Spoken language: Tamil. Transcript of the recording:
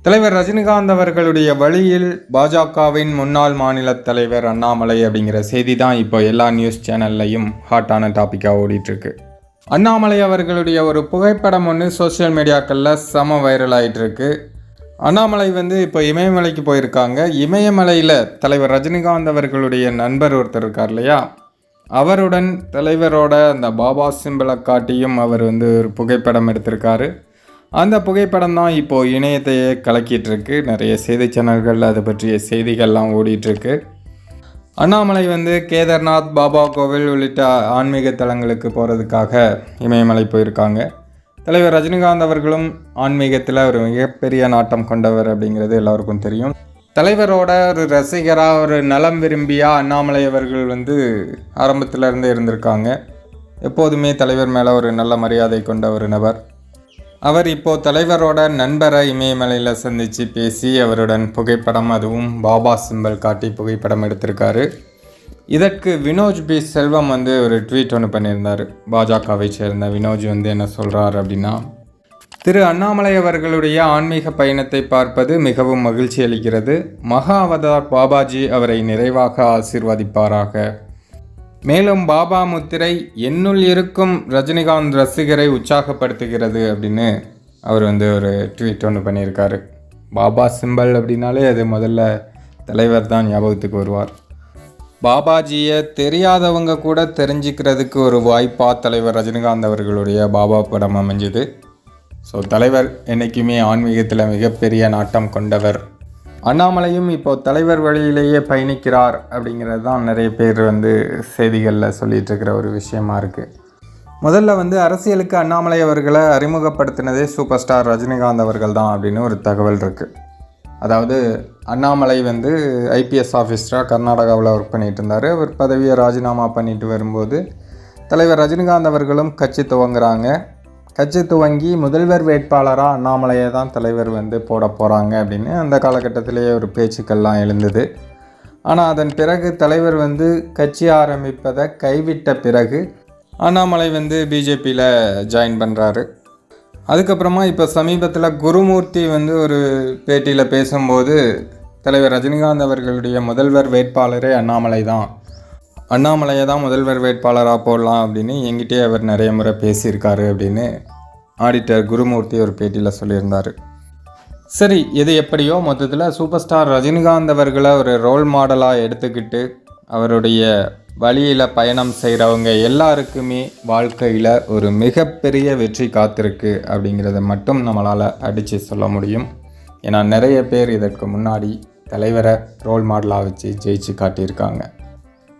தலைவர் ரஜினிகாந்த் அவர்களுடைய வழியில் பாஜகவின் முன்னாள் மாநில தலைவர் அண்ணாமலை அப்படிங்கிற செய்தி தான் இப்போ எல்லா நியூஸ் சேனல்லையும் ஹாட்டான டாப்பிக்காக ஓடிட்டுருக்கு. அண்ணாமலை அவர்களுடைய ஒரு புகைப்படம் ஒன்று சோசியல் மீடியாக்களில் செம வைரல் ஆகிட்டுருக்கு. அண்ணாமலை இப்போ இமயமலைக்கு போயிருக்காங்க. இமயமலையில் தலைவர் ரஜினிகாந்த் அவர்களுடைய நண்பர் ஒருத்தர் இருக்கார் இல்லையா, அவருடன் தலைவரோட அந்த பாபா சிம்பலை காட்டியும் அவர் ஒரு புகைப்படம் எடுத்திருக்காரு. அந்த புகைப்படம் தான் இப்போது இணையத்தையே கலக்கிட்டுருக்கு. நிறைய செய்தி சேனல்களில் அதை பற்றிய செய்திகள்லாம் ஓடிட்டுருக்கு. அண்ணாமலை கேதார்நாத், பாபா கோவில் உள்ளிட்ட ஆன்மீக தலங்களுக்கு போகிறதுக்காக இமயமலை போயிருக்காங்க. தலைவர் ரஜினிகாந்த் அவர்களும் ஆன்மீகத்தில் ஒரு மிகப்பெரிய நாட்டம் கொண்டவர் அப்படிங்கிறது எல்லாருக்கும் தெரியும். தலைவரோட ஒரு ரசிகராக, ஒரு நலம் விரும்பியாக அண்ணாமலை அவர்கள் ஆரம்பத்தில் இருந்தே இருந்திருக்காங்க. எப்போதுமே தலைவர் மேலே ஒரு நல்ல மரியாதை கொண்ட ஒரு நபர். அவர் இப்போது தலைவரோட நண்பரை இமயமலையில் சந்தித்து பேசி அவருடன் புகைப்படம், அதுவும் பாபா சிம்பல் காட்டி புகைப்படம் எடுத்திருக்காரு. இதற்கு வினோஜ் பி செல்வம் ஒரு ட்வீட் ஒன்று பண்ணியிருந்தார். பாஜகவை சேர்ந்த வினோஜ் என்ன சொல்கிறார் அப்படின்னா, திரு அண்ணாமலை அவர்களுடைய ஆன்மீக பயணத்தை பார்ப்பது மிகவும் மகிழ்ச்சி அளிக்கிறது. மகா அவதார் பாபாஜி அவரை நிறைவாக ஆசீர்வதிப்பாராக. மேலும் பாபா முத்திரை என்னுள் இருக்கும் ரஜினிகாந்த் ரசிகரை உற்சாகப்படுத்துகிறது அப்படின்னு அவர் ஒரு ட்வீட் ஒன்று பண்ணியிருக்காரு. பாபா சிம்பல் அப்படின்னாலே அது முதல்ல தலைவர் தான் ஞாபகத்துக்கு வருவார். பாபாஜியை தெரியாதவங்க கூட தெரிஞ்சுக்கிறதுக்கு ஒரு வாய்ப்பாக தலைவர் ரஜினிகாந்த் அவர்களுடைய பாபா படம் அமைஞ்சுது. ஸோ தலைவர் என்றைக்குமே ஆன்மீகத்தில் மிகப்பெரிய நாட்டம் கொண்டவர். அண்ணாமலையும் இப்போது தலைவர் வழியிலேயே பயணிக்கிறார் அப்படிங்கிறது தான் நிறைய பேர் செய்திகளில் சொல்லிகிட்ருக்கிற ஒரு விஷயமா இருக்குது. முதல்ல அரசியலுக்கு அண்ணாமலை அவர்களை அறிமுகப்படுத்தினதே சூப்பர் ஸ்டார் ரஜினிகாந்த் அவர்கள் தான் அப்படின்னு ஒரு தகவல் இருக்குது. அதாவது அண்ணாமலை ஐபிஎஸ் ஆஃபீஸராக கர்நாடகாவில் ஒர்க் பண்ணிகிட்டு இருந்தார். அவர் பதவியை ராஜினாமா பண்ணிட்டு வரும்போது தலைவர் ரஜினிகாந்த் அவர்களும் கட்சி துவங்குறாங்க. கட்சி துவங்கி முதல்வர் வேட்பாளராக அண்ணாமலையை தான் தலைவர் போட போகிறாங்க அப்படின்னு அந்த காலகட்டத்திலேயே ஒரு பேச்சுக்கள்லாம் எழுந்தது. ஆனால் அதன் பிறகு தலைவர் கட்சி ஆரம்பிப்பதை கைவிட்ட பிறகு அண்ணாமலை பிஜேபியில் ஜாயின் பண்ணுறாரு. அதுக்கப்புறமா இப்போ சமீபத்தில் குருமூர்த்தி ஒரு பேட்டியில் பேசும்போது தலைவர் ரஜினிகாந்த் அவர்களுடைய முதல்வர் வேட்பாளரே அண்ணாமலையை தான் முதல்வர் வேட்பாளராக போடலாம் அப்படின்னு என்கிட்டே அவர் நிறைய முறை பேசியிருக்காரு அப்படின்னு ஆடிட்டர் குருமூர்த்தி ஒரு பேட்டியில் சொல்லியிருந்தார். சரி, இது எப்படியோ மொத்தத்தில் சூப்பர் ஸ்டார் ரஜினிகாந்த் அவர்களை ஒரு ரோல் மாடலாக எடுத்துக்கிட்டு அவருடைய வழியில் பயணம் செய்கிறவங்க எல்லாருக்குமே வாழ்க்கையில் ஒரு மிகப்பெரிய வெற்றி காத்திருக்கு அப்படிங்கிறத மட்டும் நம்மளால் அடித்து சொல்ல முடியும். ஏன்னா நிறைய பேர் இதற்கு முன்னாடி தலைவரை ரோல் மாடலாக வச்சு ஜெயிச்சு காட்டியிருக்காங்க.